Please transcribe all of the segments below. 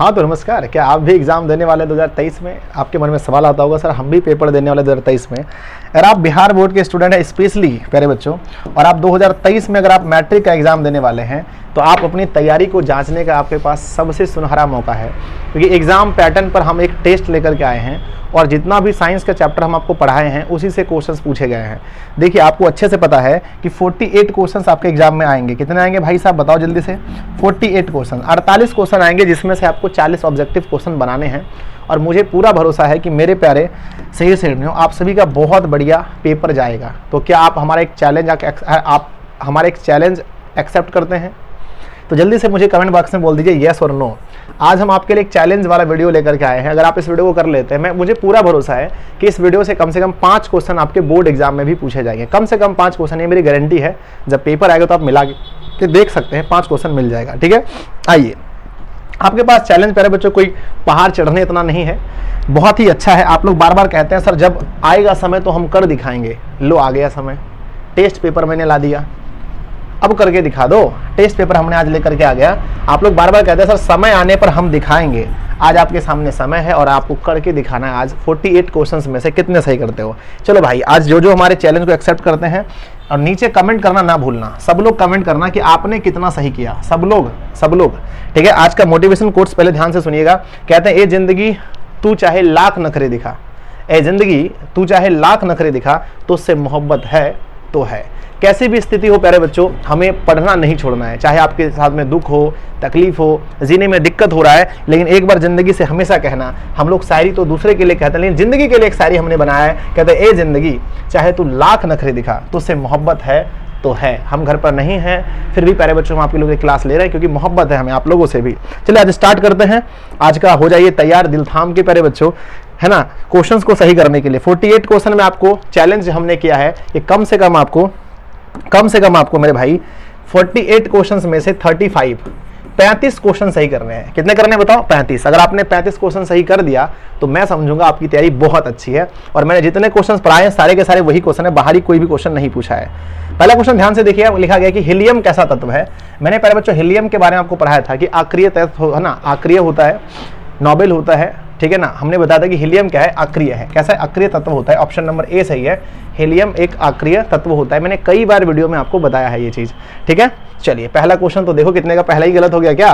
हाँ तो नमस्कार, क्या आप भी एग्जाम देने वाले 2023 में? आपके मन में सवाल आता होगा सर हम भी पेपर देने वाले 2023 में। अगर आप बिहार बोर्ड के स्टूडेंट हैं स्पेशली प्यारे बच्चों, और आप 2023 में अगर आप मैट्रिक का एग्जाम देने वाले हैं तो आप अपनी तैयारी को जांचने का आपके पास सबसे सुनहरा मौका है, क्योंकि एग्जाम पैटर्न पर हम एक टेस्ट लेकर के आए हैं और जितना भी साइंस का चैप्टर हम आपको पढ़ाए हैं उसी से क्वेश्चंस पूछे गए हैं। देखिए आपको अच्छे से पता है कि 48 क्वेश्चंस आपके एग्जाम में आएंगे। कितने आएंगे भाई साहब बताओ जल्दी से? 48 क्वेश्चन, 48 क्वेश्चन आएंगे, जिसमें से आपको 40 ऑब्जेक्टिव क्वेश्चन बनाने हैं। और मुझे पूरा भरोसा है कि मेरे प्यारे सही श्रेणियों आप सभी का बहुत बढ़िया पेपर जाएगा। तो क्या आप हमारा एक चैलेंज एक्सेप्ट करते हैं? तो जल्दी से मुझे कमेंट बॉक्स में बोल दीजिए येस और नो। आज हम आपके लिए एक चैलेंज वाला वीडियो लेकर के आए हैं। अगर आप इस वीडियो को कर लेते हैं, मुझे पूरा भरोसा है कि इस वीडियो से कम 5 क्वेश्चन आपके बोर्ड एग्जाम में भी पूछे जाएंगे। कम से कम 5 क्वेश्चन, ये मेरी गारंटी है। जब पेपर आएगा तो आप मिला के देख सकते हैं, 5 क्वेश्चन मिल जाएगा। ठीक है, आइए आपके पास चैलेंज प्यारे बच्चों कोई पहाड़ चढ़ने इतना नहीं है, बहुत ही अच्छा है। आप लोग बार बार कहते हैं सर जब आएगा समय तो हम कर दिखाएंगे। लो आ गया समय, टेस्ट पेपर मैंने ला दिया, अब करके दिखा दो। टेस्ट पेपर हमने आज लेकर के आ गया। आप लोग बार बार कहते हैं सर समय आने पर हम दिखाएंगे। आज आपके सामने समय है और आपको करके दिखाना है। आज 48 क्वेश्चंस में से कितने सही करते हो। चलो भाई, आज जो जो हमारे चैलेंज को एक्सेप्ट करते हैं, और नीचे कमेंट करना ना भूलना। सब लोग कमेंट करना कि आपने कितना सही किया। सब लोग ठीक है। आज का मोटिवेशन कोट्स पहले ध्यान से सुनिएगा। कहते हैं ए जिंदगी तू चाहे लाख नखरे दिखा, ए जिंदगी तू चाहे लाख नखरे दिखा, तो उससे मोहब्बत है तो है। कैसी भी स्थिति हो प्यारे बच्चों, हमें पढ़ना नहीं छोड़ना है। चाहे आपके साथ में दुख हो, तकलीफ हो, जीने में दिक्कत हो रहा है, लेकिन एक बार जिंदगी से हमेशा कहना। हम लोग शायरी तो दूसरे के लिए कहते हैं, लेकिन जिंदगी के लिए एक शायरी हमने बनाया है। कहते हैं ए जिंदगी चाहे तू लाख नखरे दिखा, तो उससे मोहब्बत है तो है। हम घर पर नहीं हैं, फिर भी प्यारे बच्चों हम आपके लोगों की क्लास ले रहे हैं, क्योंकि मोहब्बत है हमें आप लोगों से भी। चलिए आज स्टार्ट करते हैं। आज का हो जाइए तैयार दिल थाम के प्यारे बच्चों, है ना, क्वेश्चंस को सही करने के लिए। 48 क्वेश्चन में आपको चैलेंज हमने किया है कि कम से कम आपको मेरे भाई 48 क्वेश्चंस में से 35 क्वेश्चन सही करने हैं। कितने करने हैं बताओ? 35। अगर आपने 35 क्वेश्चन सही कर दिया तो मैं समझूंगा आपकी तैयारी बहुत अच्छी है। और मैंने जितने क्वेश्चन पढ़ाए हैं सारे के सारे वही क्वेश्चन है, बाहरी कोई भी क्वेश्चन नहीं पूछा है। पहला क्वेश्चन ध्यान से देखिए, लिखा गया कि हीलियम कैसा तत्व है। मैंने पहले बच्चों हीलियम के बारे में आपको पढ़ाया था कि आक्रिय तत्व है ना, आक्रिय होता है, नोबेल होता है, ठीक है ना। हमने बताया था कि हीलियम क्या है, अक्रिय है। कैसा है? अक्रिय तत्व होता है। ऑप्शन नंबर ए सही है, हीलियम एक अक्रिय तत्व होता है। मैंने कई बार वीडियो में आपको बताया है ये चीज, ठीक है। चलिए पहला क्वेश्चन तो देखो कितने का पहला ही गलत हो गया क्या?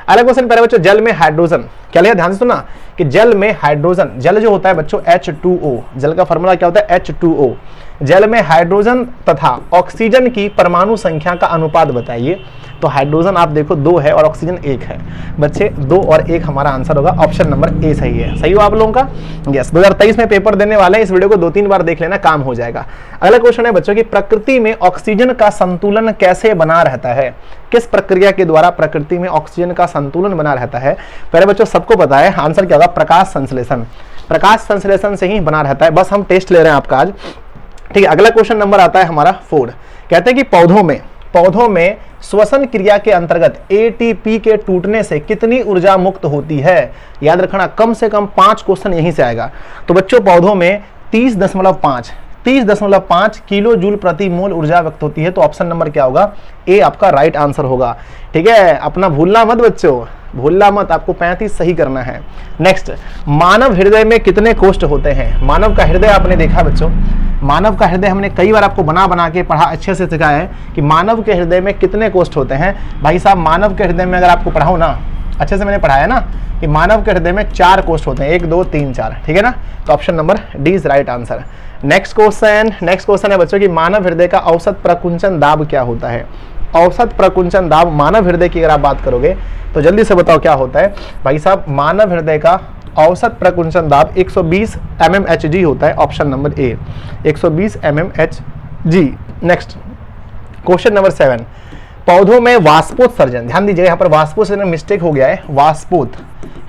अगला क्वेश्चन पहले बच्चों, जल में हाइड्रोजन क्या लिया? ध्यान से सुना कि जल में हाइड्रोजन, जल जो होता है बच्चों H2O, जल का फॉर्मूला क्या होता है? H2O। जल में हाइड्रोजन तथा ऑक्सीजन की परमाणु संख्या का अनुपात बताइए। तो हाइड्रोजन आप देखो 2 है और ऑक्सीजन 1 है। बच्चे 2 और 1 हमारा आंसर होगा। ऑप्शन नंबर ए सही है। सही हो आप लोगों का? यस। 2023 में पेपर देने वाले हैं, इस वीडियो को 2-3 बार देख लेना, काम हो जाएगा। अगला क्वेश्चन है बच्चों की प्रकृति में ऑक्सीजन का संतुलन कैसे बना रहता है? किस प्रक्रिया के द्वारा प्रकृति में ऑक्सीजन का संतुलन बना रहता है? पहले बच्चों सबको पता है आंसर क्या होगा? प्रकाश संश्लेषण। प्रकाश संश्लेषण से ही बना रहता है। बस हम टेस्ट ले रहे हैं आपका आज, ठीक है। अगला क्वेश्चन नंबर आता है हमारा 4। कहते हैं कि पौधों में श्वसन क्रिया के अंतर्गत एटीपी के टूटने से कितनी ऊर्जा मुक्त होती है? याद रखना कम से कम 5 क्वेश्चन यहीं से आएगा। तो बच्चों पौधों में 30.5 किलो जूल प्रति मोल ऊर्जा व्यक्त होती है। तो ऑप्शन नंबर क्या होगा? ए आपका राइट आंसर होगा, ठीक है। अपना भूलना मत बच्चों, भूलना मत, आपको 35 सही करना है। नेक्स्ट, मानव हृदय में कितने कोष्ठ होते हैं? मानव का हृदय आपने देखा बच्चों, मानव का हृदय हमने कई बार आपको बना के पढ़ा, अच्छे से सिखाया है कि मानव के हृदय में कितने कोष्ठ होते हैं। भाई साहब मानव के हृदय में अगर आपको पढ़ाऊं ना, अच्छे से मैंने पढ़ाया ना कि मानव के हृदय में 4 कोष्ठ होते हैं, 1 2 3 4, ठीक है ना। तो option number D is right answer. Next question है बच्चों कि मानव हृदय का औसत प्रकुंचन दाब क्या होता है? औसत प्रकुंचन दाब मानव हृदय की अगर आप बात करोगे तो जल्दी से बताओ क्या होता है भाई साहब? मानव हृदय का औसत प्रकुंचन दाब 120 mmHg होता है। Option number A 120 mmHg। Next question number 7, पौधों में वाष्पोत्सर्जन, ध्यान दीजिए यहाँ पर वाष्पोत्सर्जन मिस्टेक हो गया है, वाष्पोत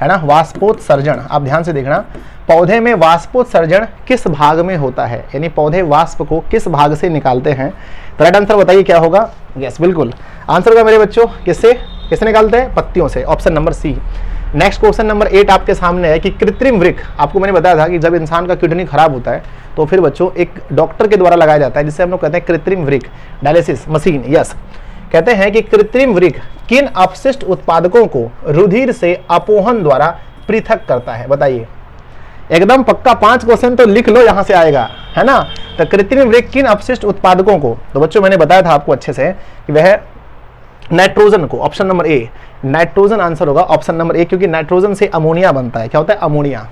है ना, वाष्पोत्सर्जन आप ध्यान से देखना। पौधे में वाष्पोत्सर्जन किस भाग में होता है? यानी पौधे वाष्प को किस भाग से निकालते हैं? तो राइट आंसर बताइए क्या होगा? यस बिल्कुल आंसर होगा मेरे बच्चों, किससे निकालते हैं? पत्तियों से। Option number C. Next question number 8 आपके सामने है कि कृत्रिम वृक्क, आपको मैंने बताया था कि जब इंसान का किडनी खराब होता है तो फिर बच्चों एक डॉक्टर के द्वारा लगाया जाता है, जिसे हम लोग कहते हैं कृत्रिम वृक्क, डायलिसिस मशीन। यस, कहते हैं कि कृत्रिम वृक्क किन अपशिष्ट उत्पादकों को रुधिर से अपोहन द्वारा पृथक करता है, बताइए। एकदम पक्का 5 क्वेश्चन तो लिख लो, यहां से आएगा, है ना। तो कृत्रिम वृक्क किन अपशिष्ट उत्पादकों को, तो बच्चों मैंने बताया था आपको अच्छे से कि वह नाइट्रोजन को, option number A nitrogen answer होगा, ऑप्शन नंबर ए, क्योंकि नाइट्रोजन से अमोनिया बनता है। क्या होता है? अमोनिया,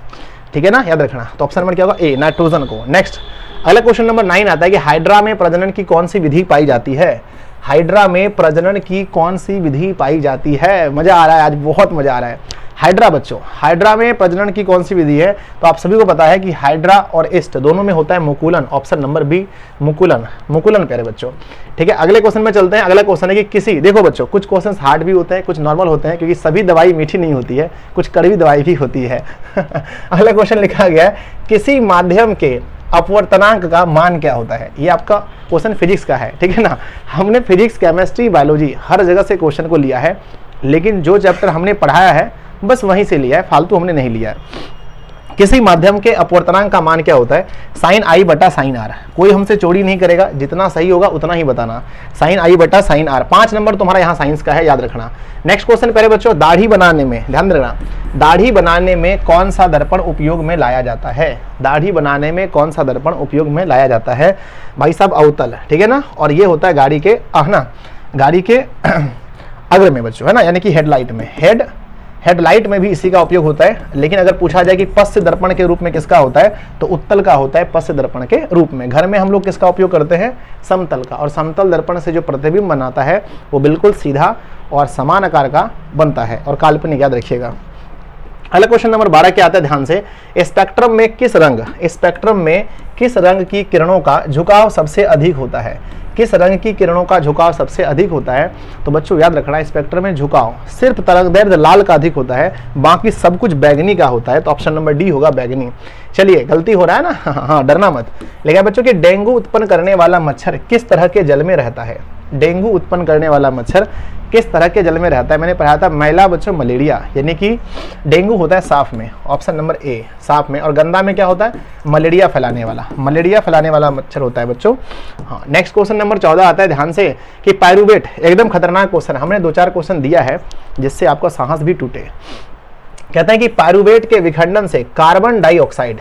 ठीक है ना, याद रखना। तो ऑप्शन नंबर क्या होगा? ए, नाइट्रोजन को। नेक्स्ट अगला क्वेश्चन नंबर 9 आता है कि हाइड्रा में प्रजनन की कौन सी विधि पाई जाती है? हाइड्रा में प्रजनन की कौन सी विधि पाई जाती है? मजा आ रहा है आज, बहुत मजा आ रहा है। हाइड्रा बच्चों, हाइड्रा में प्रजनन की कौन सी विधि है? तो आप सभी को पता है कि हाइड्रा और ईस्ट दोनों में होता है मुकुलन, ऑप्शन नंबर बी मुकुलन, मुकुलन प्यारे बच्चों, ठीक है। अगले क्वेश्चन में चलते हैं। अगला क्वेश्चन है कि किसी, देखो बच्चों कुछ क्वेश्चन हार्ड भी होते हैं, कुछ नॉर्मल होते हैं, क्योंकि सभी दवाई मीठी नहीं होती है, कुछ कड़वी दवाई भी होती है। अगला क्वेश्चन लिखा गया है किसी माध्यम के अपवर्तनांक का मान क्या होता है? ये आपका क्वेश्चन फिजिक्स का है, ठीक है ना। हमने फिजिक्स, केमिस्ट्री, बायोलॉजी हर जगह से क्वेश्चन को लिया है, लेकिन जो चैप्टर हमने पढ़ाया है बस वहीं से लिया है, फालतू हमने नहीं लिया है। किसी माध्यम के अपवर्तनांक का मान क्या होता है? साइन आई बटा साइन आर। कोई हमसे चोरी नहीं करेगा, जितना सही होगा उतना ही बताना। साइन आई बटा साइन आर। 5 नंबर तुम्हारा यहाँ साइंस का है, याद रखना। नेक्स्ट क्वेश्चन पहले बच्चों, दाढ़ी बनाने में, ध्यान रखना, दाढ़ी बनाने में कौन सा दर्पण उपयोग में लाया जाता है? दाढ़ी बनाने में कौन सा दर्पण उपयोग में लाया जाता है? भाई साहब अवतल, ठीक है ना। और ये होता है गाड़ी के गाड़ी के अग्र में बच्चों, है ना, यानी कि हेडलाइट में, हेडलाइट में भी इसी का उपयोग होता है। लेकिन अगर पूछा जाए कि पश्च दर्पण के रूप में किसका होता है, तो उत्तल का होता है पश्च दर्पण के रूप में। घर में हम लोग किसका उपयोग करते हैं? समतल का। और समतल दर्पण से जो प्रतिबिंब बनाता है वो बिल्कुल सीधा और समान आकार का बनता है और काल्पनिक, याद रखिएगा। अगला क्वेश्चन नंबर 12 क्या आता है ध्यान से, स्पेक्ट्रम में किस रंग की किरणों का झुकाव सबसे अधिक होता है? किस रंग की किरणों का झुकाव सबसे अधिक होता है? तो बच्चों याद रखना, स्पेक्ट्रम में झुकाव सिर्फ तरंगदैर्घ्य लाल का अधिक होता है, बाकी सब कुछ बैगनी का होता है। तो ऑप्शन नंबर डी होगा बैगनी। चलिए, गलती हो रहा है ना, हाँ डरना मत। लेकिन बच्चों कि डेंगू उत्पन्न करने वाला मच्छर किस तरह के जल में रहता है? डेंगू उत्पन्न करने वाला मच्छर किस तरह के जल में रहता है? मैंने पढ़ा था मैला बच्चों मलेरिया, यानी कि डेंगू होता है साफ में, ऑप्शन नंबर ए साफ में, और गंदा में क्या होता है? मलेरिया फैलाने वाला मच्छर होता है बच्चों। हाँ, नेक्स्ट क्वेश्चन नंबर 14 आता है ध्यान से कि पायरुवेट, एकदम खतरनाक क्वेश्चन, हमने 2-4 क्वेश्चन दिया है जिससे आपका साहस भी टूटे। कहते हैं कि पायरुवेट के विखंडन से कार्बन डाइऑक्साइड,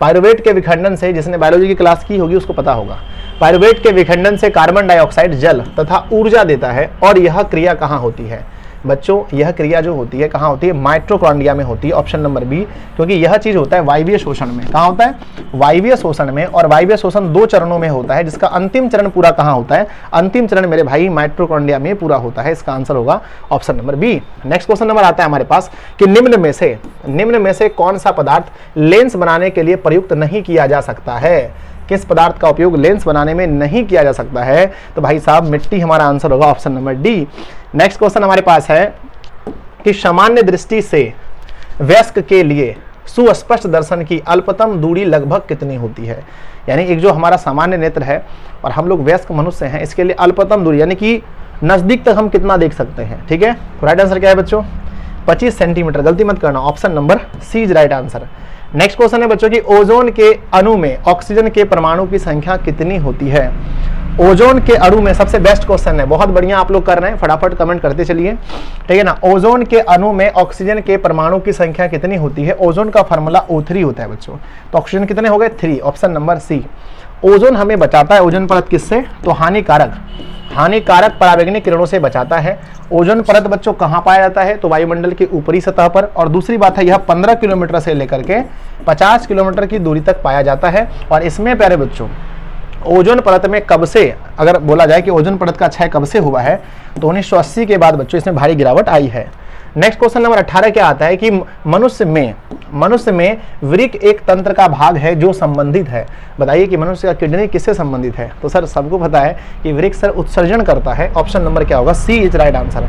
पायरुवेट के विखंडन से, जिसने बायोलॉजी की क्लास की होगी उसको पता होगा, पायरुवेट के विखंडन से कार्बन डाइऑक्साइड जल तथा ऊर्जा देता है। और यह क्रिया कहाँ होती है? बच्चों यह क्रिया जो होती है कहाँ होती है? माइटोकॉन्ड्रिया में होती है, ऑप्शन नंबर बी, क्योंकि यह चीज होता है वायवीय शोषण में। कहाँ होता है? वायवीय शोषण में। और वायवीय शोषण 2 चरणों में होता है, जिसका अंतिम चरण पूरा कहाँ होता है? अंतिम चरण मेरे भाई माइटोकॉन्ड्रिया में पूरा होता है। इसका आंसर होगा option number B. Next question number आता है हमारे पास कि निम्न में से कौन सा पदार्थ लेंस बनाने के लिए प्रयुक्त नहीं किया जा सकता है? किस पदार्थ का उपयोग लेंस बनाने में नहीं किया जा सकता है? तो भाई साहब मिट्टी हमारा आंसर होगा, option number D. Next question हमारे पास है कि सामान्य दृष्टि से वयस्क के लिए सुस्पष्ट दर्शन की अल्पतम दूरी लगभग कितनी होती है? यानी एक जो हमारा सामान्य नेत्र है और हम लोग वयस्क मनुष्य हैं, इसके लिए अल्पतम दूरी यानी कि नजदीक तक हम कितना देख सकते हैं? ठीक है, तो राइट आंसर क्या है बच्चों? 25 सेंटीमीटर। गलती मत करना, option number C is right answer. Next question है बच्चों कि ओजोन के अणु में ऑक्सीजन के परमाणु की संख्या कितनी होती है? ओजोन के अणु में, सबसे बेस्ट क्वेश्चन है, बहुत बढ़िया आप लोग कर रहे हैं, फटाफट कमेंट करते चलिए, ठीक है ना। ओजोन के अणु में ऑक्सीजन के परमाणु की संख्या कितनी होती है? ओजोन का फार्मूला O3 होता है बच्चों। तो ऑक्सीजन कितने हो गए? 3, ऑप्शन नंबर सी। ओजोन हमें बचाता है, ओजोन परत किससे? तो हानिकारक पराबैंगनी किरणों से बचाता है। ओजोन परत बच्चों कहाँ पाया जाता है? तो वायुमंडल के ऊपरी सतह पर। और दूसरी बात है, यह 15 किलोमीटर से लेकर के 50 किलोमीटर की दूरी तक पाया जाता है। और इसमें प्यारे बच्चों ओजोन परत में कब से, अगर बोला जाए कि ओजोन परत का क्षय कब से हुआ है, तो 1980 के बाद बच्चों इसमें भारी गिरावट आई है। नेक्स्ट क्वेश्चन नंबर 18 क्या आता है कि मनुष्य में वृक्क एक तंत्र का भाग है जो संबंधित है। बताइए कि मनुष्य का किडनी किससे संबंधित है? तो सर सबको पता है कि वृक्क सर उत्सर्जन करता है, ऑप्शन नंबर क्या होगा? C is right answer.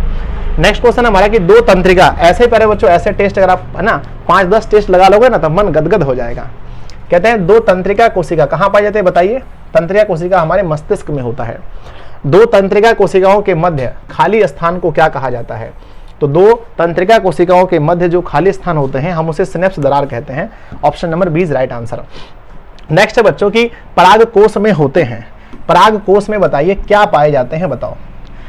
Next question हमारा कि 2 तंत्रिका, ऐसे प्यारे बच्चों ऐसे टेस्ट अगर आप है ना 5-10 टेस्ट लगा लोगे ना तो मन गदगद हो जाएगा। कहते हैं 2 तंत्रिका कोशिका कहाँ पाई जाती है? बताइए। तंत्रिका कोशिका हमारे मस्तिष्क में होता है। 2 तंत्रिका कोशिकाओं के मध्य खाली स्थान को क्या कहा जाता है? तो 2 तंत्रिका कोशिकाओं के मध्य जो खाली स्थान होते हैं हम उसे सिनेप्स दरार कहते हैं, option number B is right answer. Next है बच्चों की पराग कोश में होते हैं। पराग कोश में बताइए क्या पाए जाते हैं? बताओ।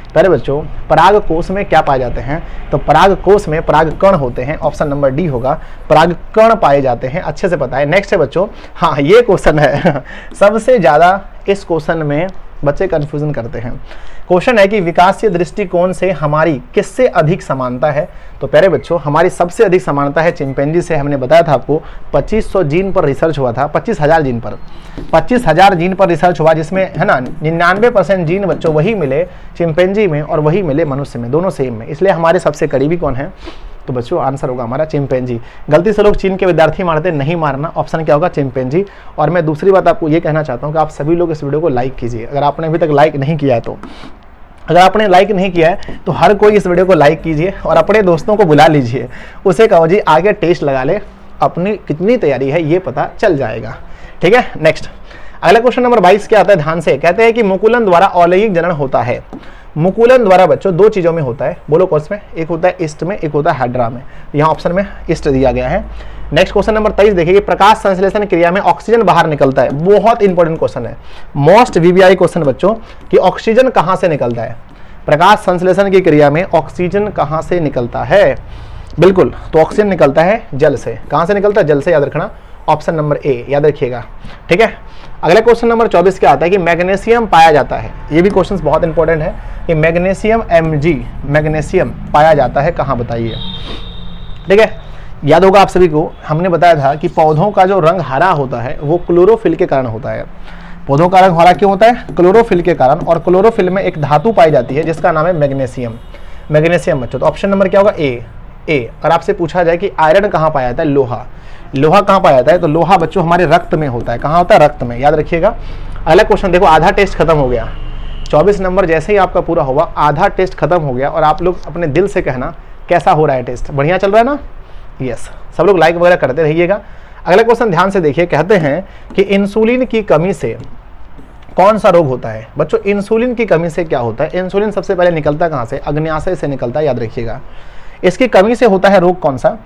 प्यारे बच्चों पराग कोश में क्या पाए जाते हैं? तो पराग कोश में पराग कण होते हैं, ऑप्शन नंबर डी होगा, पराग कण पाए जाते हैं, अच्छे से पता है। नेक्स्ट है बच्चों, हाँ ये क्वेश्चन है सबसे ज्यादा इस क्वेश्चन में बच्चे कंफ्यूजन करते हैं। क्वेश्चन है कि विकासीय दृष्टिकोण से हमारी किससे अधिक समानता है? तो प्यारे बच्चों हमारी सबसे अधिक समानता है चिंपैंजी से। हमने बताया था आपको 2500 जीन पर रिसर्च हुआ था, 25,000 जीन पर, 25,000 जीन पर रिसर्च हुआ, जिसमें है ना 99% जीन बच्चों वही मिले चिंपैंजी में और वही मिले मनुष्य में, दोनों सेम में। इसलिए हमारे सबसे करीबी कौन है? तो बच्चों आंसर होगा हमारा चिंपैंजी। गलती से लोग चीन के विद्यार्थी मारते, नहीं मारना, ऑप्शन क्या होगा? चिंपैंजी। और मैं दूसरी बात आपको ये कहना चाहता हूँ कि आप सभी लोग इस वीडियो को लाइक कीजिए, अगर आपने अभी तक लाइक नहीं किया है तो। अगर आपने लाइक नहीं किया है तो हर कोई इस वीडियो को लाइक कीजिए और अपने दोस्तों को बुला लीजिए, उसे कहो जी आगे टेस्ट लगा ले, अपनी कितनी तैयारी है ये पता चल जाएगा। ठीक है, नेक्स्ट अगला क्वेश्चन नंबर 22 क्या आता है? ध्यान से कहते हैं कि मुकुलन द्वारा अलैंगिक जनन होता है। मुकुलन द्वारा बच्चों दो चीजों में होता है, बोलो कौन में? एक होता है ईस्ट में, एक होता है हाइड्रा में। यहाँ ऑप्शन में ईस्ट दिया गया है। नेक्स्ट क्वेश्चन नंबर 23 देखिए, प्रकाश संश्लेषण क्रिया में ऑक्सीजन बाहर निकलता है। बहुत इंपॉर्टेंट क्वेश्चन है, मोस्ट वीवीआई क्वेश्चन बच्चों, कि ऑक्सीजन कहां से निकलता है? प्रकाश संश्लेषण की क्रिया में ऑक्सीजन कहां से निकलता है? बिल्कुल, तो ऑक्सीजन निकलता है जल से। कहां से निकलता है? जल से, याद रखना, ऑप्शन नंबर ए याद रखिएगा। ठीक है, अगला क्वेश्चन नंबर 24 क्या आता है कि मैग्नीशियम पाया जाता है। ये भी क्वेश्चन बहुत इंपॉर्टेंट है कि मैग्नीशियम Mg, मैग्नीशियम पाया जाता है कहाँ, बताइए। ठीक है, याद होगा आप सभी को, हमने बताया था कि पौधों का जो रंग हरा होता है वो क्लोरोफिल के कारण होता है। पौधों का रंग हरा क्यों होता है? क्लोरोफिल के कारण। और क्लोरोफिल में एक धातु पाई जाती है जिसका नाम है मैग्नीशियम। मैग्नीशियम बच्चों, तो ऑप्शन नंबर क्या होगा? ए। और आपसे पूछा जाए कि आयरन कहाँ पाया जाता है? लोहा। लोहा कहाँ पाया जाता है? तो लोहा बच्चों हमारे रक्त में होता है। कहाँ होता है? रक्त में, याद रखिएगा। अगला क्वेश्चन देखो, आधा टेस्ट खत्म हो गया। 24 नंबर जैसे ही आपका पूरा हुआ, आधा टेस्ट खत्म हो गया। और आप लोग अपने दिल से कहना कैसा हो रहा है टेस्ट, बढ़िया चल रहा है ना? यस, सब लोग लाइक वगैरह करते रहिएगा। अगला क्वेश्चन ध्यान से देखिए, कहते हैं कि इंसुलिन की कमी से कौन सा रोग होता है? बच्चों इंसुलिन की कमी से क्या होता है? इंसुलिन सबसे पहले निकलता कहाँ से? अग्न्याशय से निकलता है, याद रखिएगा। इसकी कमी से होता है रोग कौन सा?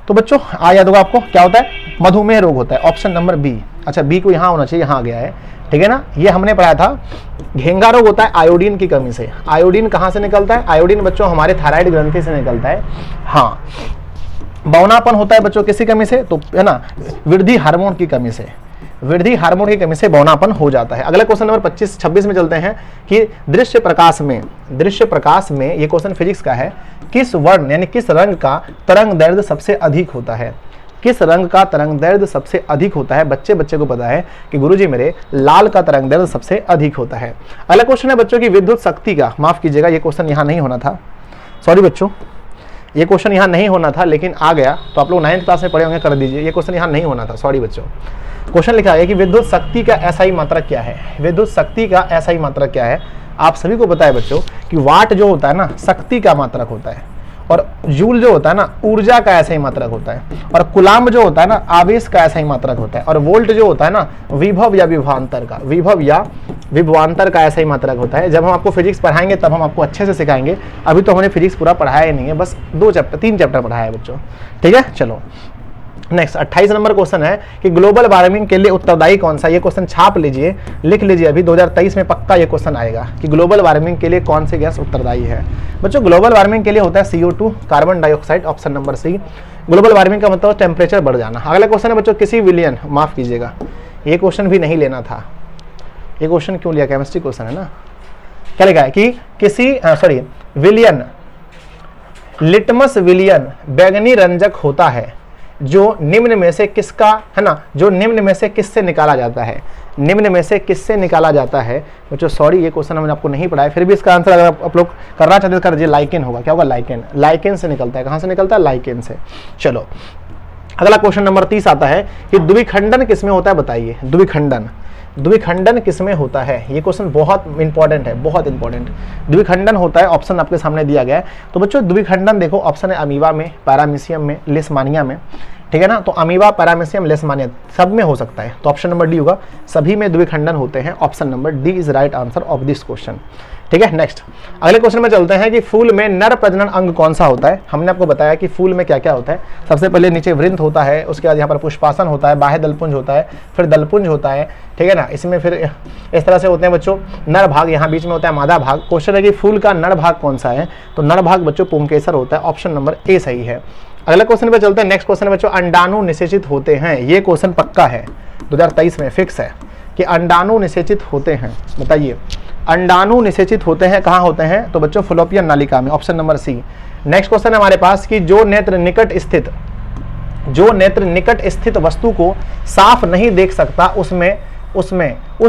तो बच्चों याद होगा आपको, क्या होता है? मधुमेह रोग होता है, ऑप्शन नंबर बी। अच्छा, बी को यहाँ होना चाहिए, यहाँ आ गया है। ठीक है ना, ये हमने पढ़ाया था। घेंगा रोग होता है आयोडीन की कमी से। आयोडीन कहाँ से निकलता है? आयोडीन बच्चों हमारे थायराइड ग्रंथि से निकलता है। हाँ, बौनापन होता है बच्चों किसी कमी से? तो है ना, वृद्धि हार्मोन की कमी से। वृद्धि हार्मोन की कमी से बौनापन हो जाता है। अगला क्वेश्चन नंबर 25-26 में चलते हैं कि दृश्य प्रकाश में ये क्वेश्चन फिजिक्स का है, किस वर्ण यानी किस रंग का तरंग दैर्ध्य सबसे अधिक होता है? किस रंग का तरंग दैर्ध्य सबसे अधिक होता है? बच्चे को पता है कि गुरुजी मेरे लाल का तरंग दैर्ध्य सबसे अधिक होता है। अगला क्वेश्चन है बच्चों की विद्युत शक्ति का, माफ कीजिएगा ये क्वेश्चन यहाँ नहीं होना था, सॉरी बच्चों, ये क्वेश्चन यहाँ नहीं होना था लेकिन आ गया, तो आप लोग 9th क्लास में पढ़े होंगे, कर दीजिए। ये क्वेश्चन यहाँ नहीं होना था, सॉरी बच्चों। क्वेश्चन लिखा है कि विद्युत शक्ति का एसआई मात्रक क्या है? विद्युत शक्ति का एसआई मात्रक क्या है? आप सभी को पता है बच्चों कि वाट जो होता है ना, शक्ति का मात्रक होता है, और जूल जो होता है ना, ऊर्जा का एसआई मात्रक होता है, और कुलाम्ब जो होता है ना, आवेश का एसआई मात्रक होता है, और वोल्ट जो होता है ना, विभव या विभवांतर का एसआई मात्रक होता है। जब हम आपको फिजिक्स पढ़ाएंगे तब हम आपको अच्छे से सिखाएंगे, अभी तो हमने फिजिक्स पूरा पढ़ाया ही नहीं है, बस 3 चैप्टर पढ़ाया है बच्चों। ठीक है, चलो नेक्स्ट 28 नंबर क्वेश्चन है कि ग्लोबल वार्मिंग के लिए उत्तरदायी कौन सा? ये क्वेश्चन छाप लीजिए, लिख लीजिए, अभी 2023 में पक्का ये क्वेश्चन आएगा कि ग्लोबल वार्मिंग के लिए कौन सी गैस उत्तरदायी है। बच्चों ग्लोबल वार्मिंग के लिए होता है CO2, carbon dioxide, option number C. Global warming का मतलब टेम्परेचर बढ़ जाना। अगला क्वेश्चन है बच्चों, किसी विलियन, माफ कीजिएगा ये क्वेश्चन भी नहीं लेना था, ये क्वेश्चन क्यों लिया? केमिस्ट्री क्वेश्चन है ना। क्या लिखा है कि किसी विलियन, लिटमस विलियन बैंगनी रंजक होता है जो निम्न में से किसका, है ना, जो निम्न में से किससे निकाला जाता है? निम्न में से किससे निकाला जाता है बच्चों? सॉरी ये क्वेश्चन हमने आपको नहीं पढ़ाया, फिर भी इसका आंसर अगर आप लोग करना चाहते कर दीजिए। लाइकेन होगा, क्या होगा? लाइकेन। लाइकेन से निकलता है। कहां से निकलता है? लाइकेन से। चलो अगला क्वेश्चन नंबर 30 आता है कि द्विखंडन किसमें होता है? बताइए। द्विखंडन किसमें होता है? ये क्वेश्चन बहुत इंपॉर्टेंट है, बहुत इंपॉर्टेंट। द्विखंडन होता है, ऑप्शन आपके सामने दिया गया है। तो बच्चों द्विखंडन देखो, ऑप्शन है अमीबा में, पैरामीशियम में, लिस्मानिया में। ठीक है ना। तो अमीबा, पैरामीशियम, लेशमानिया सब में हो सकता है, तो ऑप्शन नंबर डी होगा, सभी में द्विखंडन होते हैं। Option number D is right answer of this question. ठीक है, नेक्स्ट अगले क्वेश्चन में चलते हैं कि फूल में नर प्रजनन अंग कौन सा होता है। हमने आपको बताया कि फूल में क्या क्या होता है। सबसे पहले नीचे वृंत होता है, उसके बाद यहाँ पर पुष्पासन होता है, बाह्य दलपुंज होता है, फिर दलपुंज होता है, ठीक है ना। इसमें फिर इस तरह से होते हैं बच्चों, नर भाग यहाँ बीच में होता है, मादा भाग। क्वेश्चन है कि फूल का नर भाग कौन सा है, तो नर भाग बच्चों पुंकेसर होता है। ऑप्शन नंबर ए सही है। अगले क्वेश्चन पे चलते हैं। नेक्स्ट क्वेश्चन बच्चों, अंडाणु निषेचित होते हैं। ये क्वेश्चन पक्का है, 2023 में फिक्स है कि अंडाणु निषेचित होते हैं। बताइए, अंडाणु निषेचित होते हैं कहाँ होते हैं, तो बच्चों फलोपियन नालिका में। Option number C. Next question है हमारे पास कि जो नेत्र निकट स्थित वस्तु को साफ नहीं देख सकता, उस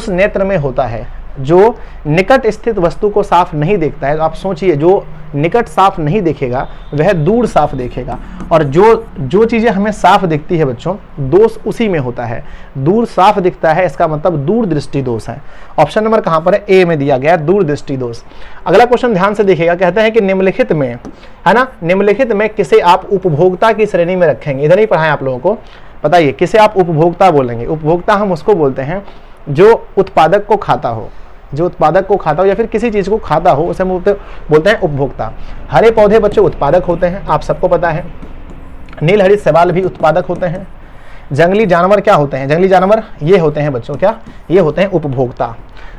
नेत्र में होता है। जो निकट स्थित वस्तु को साफ नहीं देखता है, तो आप सोचिए, जो निकट साफ नहीं देखेगा वह दूर साफ देखेगा, और जो चीजें हमें साफ दिखती है बच्चों, दोष उसी में होता है। दूर साफ दिखता है, इसका मतलब दूर दृष्टि दोष है। ऑप्शन नंबर कहां पर है, ए में दिया गया, दूर दृष्टि दोष। अगला क्वेश्चन ध्यान से देखिएगा, कहते हैं कि निम्नलिखित में, है ना, निम्नलिखित में किसे आप उपभोक्ता की श्रेणी में रखेंगे। इधर ही पढ़ाएं आप लोगों को, बताइए किसे आप उपभोक्ता बोलेंगे। उपभोक्ता हम उसको बोलते हैं जो उत्पादक को खाता हो, या फिर किसी चीज को खाता हो, उसे हम बोलते हैं उपभोक्ता। हरे पौधे बच्चों उत्पादक होते हैं, आप सबको पता है। नील हरित शैवाल भी उत्पादक होते हैं। जंगली जानवर क्या होते हैं, जंगली जानवर ये होते हैं बच्चों, क्या ये होते हैं उपभोक्ता।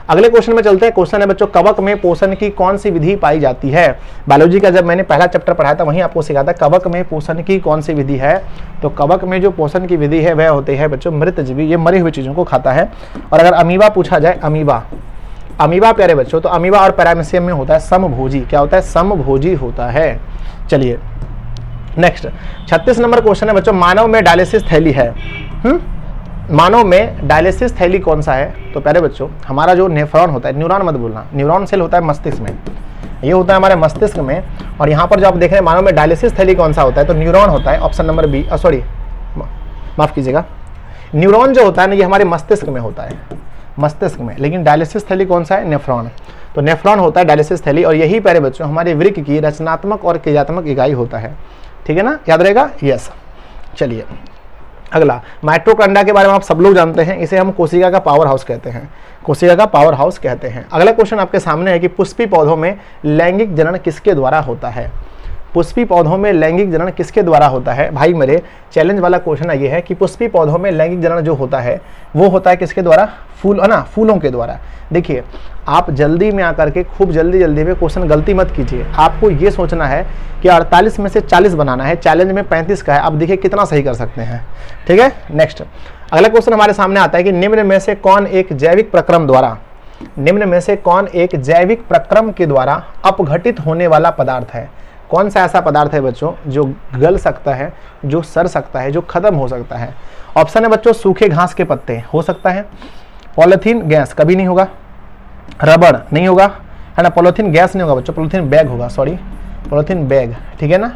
अगले क्वेश्चन में चलते हैं। क्वेश्चन है बच्चों, कवक में पोषण की कौन सी विधि पाई जाती है। बायोलॉजी का जब मैंने पहला चैप्टर पढ़ाया था, वहीं आपको सिखाया था कवक में पोषण की कौन सी विधि है। तो कवक में जो पोषण की विधि है वह होती है बच्चों मृतजीवी, ये मरी हुई चीजों को खाता है। और अगर अमीबा पूछा जाए, अमीबा प्यारे बच्चों, तो अमीबा और पैरामीशियम में होता है समभोजी। क्या होता है, समभोजी होता है। चलिए नेक्स्ट 36 नंबर क्वेश्चन है बच्चों, मानव में डायलिसिस थैली है। मानव में डायलिसिस थैली कौन सा है, तो प्यारे बच्चों हमारा जो नेफ्रॉन होता है, न्यूरॉन मत भूलना, न्यूरॉन सेल होता है मस्तिष्क में, ये होता है हमारे मस्तिष्क में। और यहाँ पर जो आप देख रहे हैं मानव में डायलिसिस थैली कौन सा होता है, तो न्यूरॉन होता है। ऑप्शन नंबर बी, सॉरी माफ कीजिएगा, न्यूरॉन जो होता है ना, ये हमारे मस्तिष्क में होता है, मस्तिष्क में। लेकिन डायलिसिस थैली कौन सा है, नेफ्रॉन। तो नेफ्रॉन होता है डायलिसिस थैली, और यही प्यारे बच्चों हमारे वृक्क की रचनात्मक और क्रियात्मक इकाई होता है। ठीक है ना, याद रहेगा, यस। चलिए अगला, माइटोकॉन्ड्रिया के बारे में आप सब लोग जानते हैं, इसे हम कोशिका का पावर हाउस कहते हैं, कोशिका का पावर हाउस कहते हैं। अगला क्वेश्चन आपके सामने है कि पुष्पी पौधों में लैंगिक जनन किसके द्वारा होता है। पुष्पी पौधों में लैंगिक जनन किसके द्वारा होता है। भाई मेरे चैलेंज वाला क्वेश्चन ये है कि पुष्पी पौधों में लैंगिक जनन जो होता है वो होता है किसके द्वारा, फूल, है ना, फूलों के द्वारा। देखिए आप जल्दी में आकर के खूब जल्दी में क्वेश्चन गलती मत कीजिए। आपको ये सोचना है कि 48 में से 40 बनाना है, चैलेंज में 35 का है। अब देखिए कितना सही कर सकते हैं। ठीक है, नेक्स्ट अगला क्वेश्चन हमारे सामने आता है कि निम्न में से कौन एक जैविक प्रक्रम के द्वारा अपघटित होने वाला पदार्थ है। कौन सा ऐसा पदार्थ है बच्चों जो गल सकता है, जो सड़ सकता है, जो खत्म हो सकता है। ऑप्शन है बच्चों, सूखे घास के पत्ते हो सकता है, पॉलीथीन गैस कभी नहीं होगा, रबड़ नहीं होगा, है ना, पॉलीथीन गैस नहीं होगा बच्चों, पॉलीथीन बैग होगा, सॉरी पॉलीथीन बैग। ठीक है ना।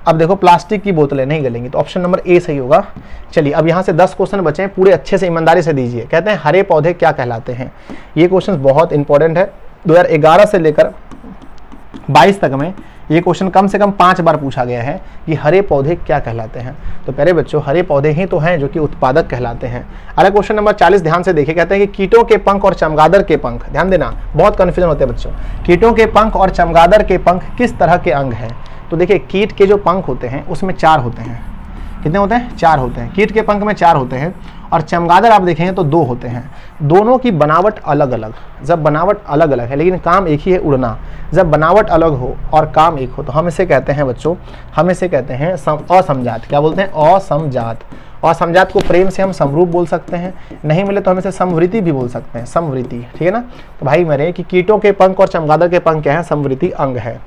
अब देखो प्लास्टिक की बोतलें नहीं गलेंगी, तो ऑप्शन नंबर ए सही होगा। चलिए अब यहाँ से 10 क्वेश्चन बचे हैं, पूरे अच्छे से ईमानदारी से दीजिए। कहते हैं हरे पौधे क्या कहलाते हैं। ये क्वेश्चन बहुत इंपॉर्टेंट है, 2011 से लेकर 22 तक में ये क्वेश्चन कम से कम 5 बार पूछा गया है कि हरे पौधे क्या कहलाते हैं। तो प्यारे बच्चों हरे पौधे ही तो हैं जो कि उत्पादक कहलाते हैं। अगला क्वेश्चन नंबर 40 ध्यान से देखिए, कहते हैं कि कीटों के पंख और चमगादड़ के पंख, ध्यान देना बहुत कंफ्यूजन होते हैं बच्चों, कीटों के पंख और चमगादड़ के पंख किस तरह के अंग हैं। तो देखिए कीट के जो पंख होते हैं उसमें 4 होते हैं। कितने होते हैं, 4 होते हैं। कीट के पंख में 4 होते हैं, और चमगादड़ आप देखेंगे तो 2 होते हैं। दोनों की बनावट अलग अलग, जब बनावट अलग अलग है लेकिन काम एक ही है, उड़ना। जब बनावट अलग हो और काम एक हो तो हम इसे कहते हैं बच्चों, हम इसे कहते हैं असमजात। क्या बोलते हैं, असमजात। असमजात को प्रेम से हम समरूप बोल सकते हैं, नहीं मिले तो हम इसे समवृत्ति भी बोल सकते हैं, समवृत्ति। ठीक है ना। तो भाई मेरे कि कीटों के पंख और चमगादड़ के पंख क्या है, समवृत्ति अंग है।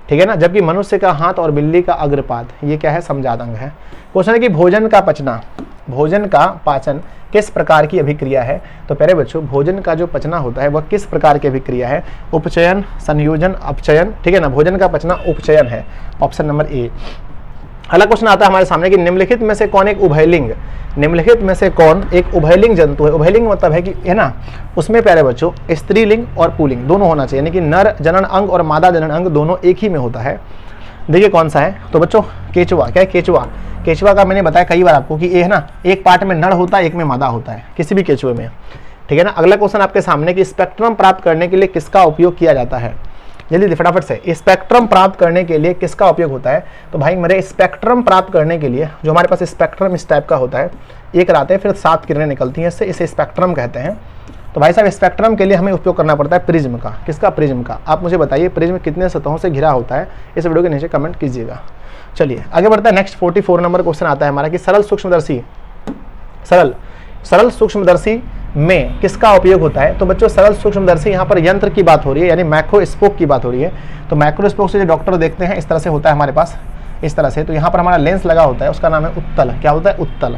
ठीक है ना। जबकि मनुष्य का हाथ और बिल्ली का अग्रपाद ये क्या है, समजात अंग है। क्वेश्चन है कि भोजन का पचना, भोजन का पाचन किस प्रकार की अभिक्रिया है। तो प्यारे बच्चों भोजन का जो पचना होता है वह किस प्रकार की अभिक्रिया है, उपचयन, संयोजन, अपचयन। ठीक है ना, भोजन का पचना उपचयन है, ऑप्शन नंबर ए। अगला क्वेश्चन आता है हमारे सामने कि निम्नलिखित में से कौन एक उभयलिंग, निम्नलिखित में से कौन एक उभयलिंग जंतु है। उभयलिंग मतलब है कि, है ना, उसमें प्यारे बच्चों स्त्रीलिंग और पुल्लिंग दोनों होना चाहिए, यानी कि नर जनन अंग और मादा जनन अंग दोनों एक ही में होता है। देखिए कौन सा है, तो बच्चों केचुआ। क्या है, केचुआ। केचुआ का मैंने बताया कई बार आपको कि ये है ना, एक पार्ट में नर होता है, एक में मादा होता है किसी भी केचुए में, ठीक है ना। अगला क्वेश्चन आपके सामने कि स्पेक्ट्रम प्राप्त करने के लिए किसका उपयोग किया जाता है, जल्दी फटाफट से। स्पेक्ट्रम प्राप्त करने के लिए किसका उपयोग होता है, तो भाई मेरे स्पेक्ट्रम प्राप्त करने के लिए जो हमारे पास स्पेक्ट्रम इस टाइप का होता है, एक रात है फिर 7 किरणें निकलती हैं, इससे इसे स्पेक्ट्रम कहते हैं। तो भाई साहब स्पेक्ट्रम के लिए हमें उपयोग करना पड़ता है प्रिज्म का। किसका, प्रिज्म का। आप मुझे बताइए प्रिज्म कितने सतहों से घिरा होता है, इस वीडियो के नीचे कमेंट कीजिएगा। चलिए आगे बढ़ता है। नेक्स्ट 44 नंबर क्वेश्चन आता है हमारा कि सरल सूक्ष्मदर्शी में किसका उपयोग होता है। तो बच्चों सरल सूक्ष्मदर्शी यहाँ पर यंत्र की बात हो रही है, यानी मैक्रोस्कोप की बात हो रही है। तो मैक्रोस्कोप से जो डॉक्टर देखते हैं इस तरह से होता है हमारे पास, इस तरह से। तो यहाँ पर हमारा लेंस लगा होता है, उसका नाम है उत्तल। क्या होता है, उत्तल।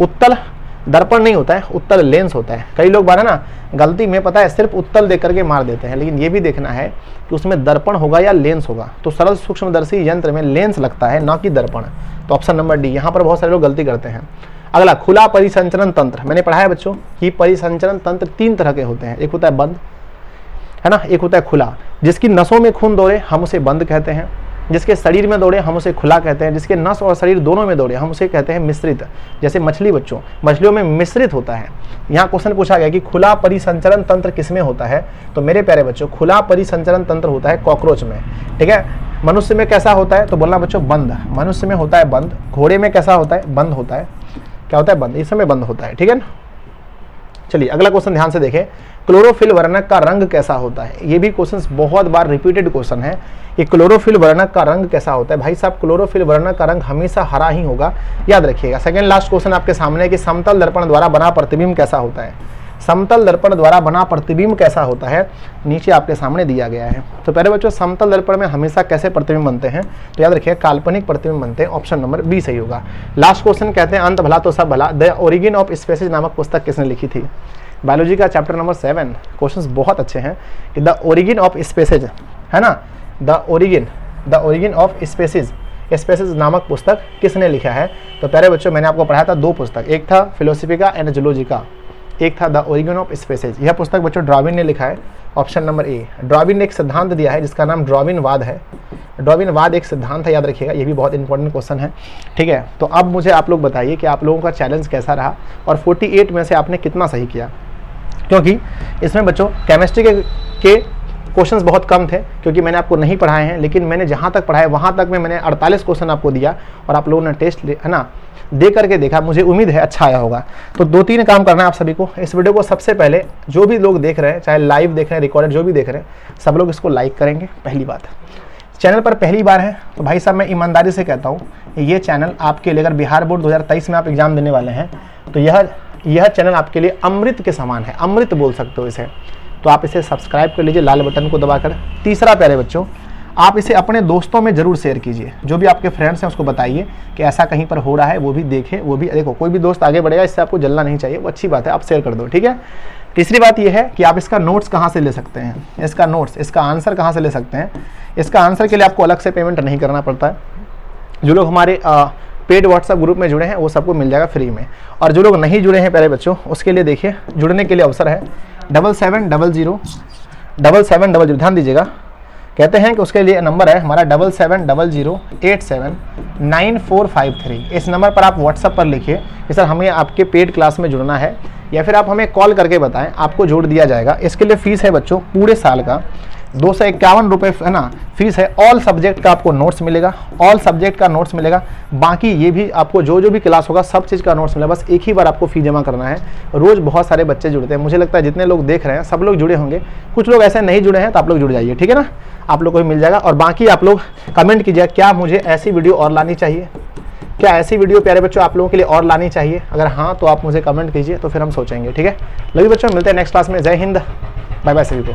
उत्तल दर्पण नहीं होता है, उत्तल लेंस होता है। कई लोग बार है ना गलती में पता है सिर्फ उत्तल देख करके मार देते हैं, लेकिन ये भी देखना है कि उसमें दर्पण होगा या लेंस होगा। तो सरल सूक्ष्मदर्शी यंत्र में लेंस लगता है, ना कि दर्पण। तो ऑप्शन नंबर डी। यहाँ पर बहुत सारे लोग गलती करते हैं। अगला खुला परिसंचरण तंत्र। मैंने पढ़ा है बच्चों कि परिसंचरण तंत्र 3 तरह के होते हैं। एक होता है बंद, है ना, एक होता है खुला। जिसकी नसों में खून दौड़े हम उसे बंद कहते हैं, जिसके शरीर में दौड़े हम उसे खुला कहते हैं, जिसके नस और शरीर दोनों में दौड़े हम उसे कहते हैं मिश्रित। जैसे मछली बच्चों, मछलियों में मिश्रित होता है। यहाँ क्वेश्चन पूछा गया कि खुला परिसंचरण तंत्र किसमें होता है। तो मेरे प्यारे बच्चों खुला परिसंचरण तंत्र होता है कॉकरोच में, ठीक है। मनुष्य में कैसा होता है, तो बोलना बच्चों बंद। मनुष्य में होता है बंद। घोड़े में कैसा होता है, बंद होता है। क्या होता है, बंद। इस समय बंद होता है, ठीक है ना। चलिए अगला क्वेश्चन ध्यान से देखें। क्लोरोफिल वर्णक का रंग कैसा होता है। ये भी क्वेश्चन बहुत बार रिपीटेड क्वेश्चन है कि क्लोरोफिल वर्णक का रंग कैसा होता है। भाई साहब क्लोरोफिल वर्णक का रंग हमेशा हरा ही होगा, याद रखिएगा। सेकंड लास्ट क्वेश्चन आपके सामने है कि समतल दर्पण द्वारा बना प्रतिबिंब कैसा होता है। समतल दर्पण द्वारा बना प्रतिबिंब कैसा होता है, नीचे आपके सामने दिया गया है। तो पहले बच्चों समतल दर्पण में हमेशा कैसे प्रतिबिंब बनते हैं, तो याद रखिए काल्पनिक प्रतिबिंब बनते हैं। ऑप्शन नंबर बी सही होगा। लास्ट क्वेश्चन कहते हैं अंत भला तो सब भला। द ओरिजिन ऑफ स्पीसीज नामक पुस्तक किसने लिखी थी। बायोलॉजी का चैप्टर नंबर 7। क्वेश्चंस बहुत अच्छे हैं कि द ओरिजिन ऑफ स्पीसीज, है ना, द ओरिजिन ऑफ स्पीसीज नामक पुस्तक किसने लिखा है। तो पहले बच्चों मैंने आपको पढ़ाया था 2 पुस्तक, एक था फिलोसफिका एंड जूलॉजी का, एक था द ओरिजिन ऑफ स्पीसीज। यह पुस्तक बच्चों डार्विन ने लिखा है। Option number A. डार्विन ने एक सिद्धांत दिया है जिसका नाम डार्विनवाद है। डार्विनवाद एक सिद्धांत है, याद रखिएगा। ये भी बहुत इंपॉर्टेंट क्वेश्चन है, ठीक है। तो अब मुझे आप लोग बताइए कि आप लोगों का चैलेंज कैसा रहा और 48 में से आपने कितना सही किया, क्योंकि इसमें बच्चों केमिस्ट्री के क्वेश्चंस बहुत कम थे, क्योंकि मैंने आपको नहीं पढ़ाए हैं। लेकिन मैंने जहाँ तक पढ़ाया वहाँ तक में मैंने 48 क्वेश्चन आपको दिया और आप लोगों ने टेस्ट है ना दे करके देखा। मुझे उम्मीद है अच्छा आया होगा। तो 2-3 काम करना है आप सभी को। इस वीडियो को सबसे पहले जो भी लोग देख रहे हैं, चाहे लाइव देख रहे हैं, रिकॉर्डेड जो भी देख रहे हैं, सब लोग इसको लाइक करेंगे। पहली बात, चैनल पर पहली बार है तो भाई साहब मैं ईमानदारी से कहता हूँ ये चैनल आपके लिए, अगर बिहार बोर्ड 2023 में आप एग्जाम देने वाले हैं तो यह चैनल आपके लिए अमृत के समान है, अमृत बोल सकते हो इसे। तो आप इसे सब्सक्राइब कर लीजिए लाल बटन को दबाकर। तीसरा प्यारे बच्चों, आप इसे अपने दोस्तों में जरूर शेयर कीजिए। जो भी आपके फ्रेंड्स हैं उसको बताइए कि ऐसा कहीं पर हो रहा है, वो भी देखें, वो भी देखो। कोई भी दोस्त आगे बढ़ेगा, इससे आपको जलना नहीं चाहिए, वो अच्छी बात है, आप शेयर कर दो, ठीक है। तीसरी बात यह है कि आप इसका नोट्स कहाँ से ले सकते हैं, इसका नोट्स, इसका आंसर कहाँ से ले सकते हैं। इसका आंसर के लिए आपको अलग से पेमेंट नहीं करना पड़ता है। जो लोग हमारे पेड व्हाट्सएप ग्रुप में जुड़े हैं वो सबको मिल जाएगा फ्री में। और जो लोग नहीं जुड़े हैं प्यारे बच्चों, उसके लिए देखिए जुड़ने के लिए अवसर है 7700 ध्यान दीजिएगा। कहते हैं कि उसके लिए नंबर है हमारा 7700879453। इस नंबर पर आप व्हाट्सएप पर लिखिए कि सर हमें आपके पेड क्लास में जुड़ना है, या फिर आप हमें कॉल करके बताएं, आपको जोड़ दिया जाएगा। इसके लिए फीस है बच्चों पूरे साल का 251 रुपये, है ना, फीस है। ऑल सब्जेक्ट का आपको नोट्स मिलेगा, ऑल सब्जेक्ट का नोट्स मिलेगा। बाकी ये भी आपको जो भी क्लास होगा सब चीज़ का नोट्स मिलेगा। बस एक ही बार आपको फी जमा करना है। रोज़ बहुत सारे बच्चे जुड़ते हैं, मुझे लगता है जितने लोग देख रहे हैं सब लोग जुड़े होंगे। कुछ लोग ऐसे नहीं जुड़े हैं तो आप लोग जुड़ जाइए, ठीक है ना, आप लोग को भी मिल जाएगा। और बाकी आप लोग कमेंट कीजिए क्या मुझे ऐसी वीडियो और लानी चाहिए, क्या ऐसी वीडियो प्यारे बच्चों आप लोगों के लिए और लानी चाहिए। अगर हाँ तो आप मुझे कमेंट कीजिए, तो फिर हम सोचेंगे, ठीक है। लवी बच्चों मिलते हैं नेक्स्ट क्लास में। जय हिंद, बाय बाय सभी को।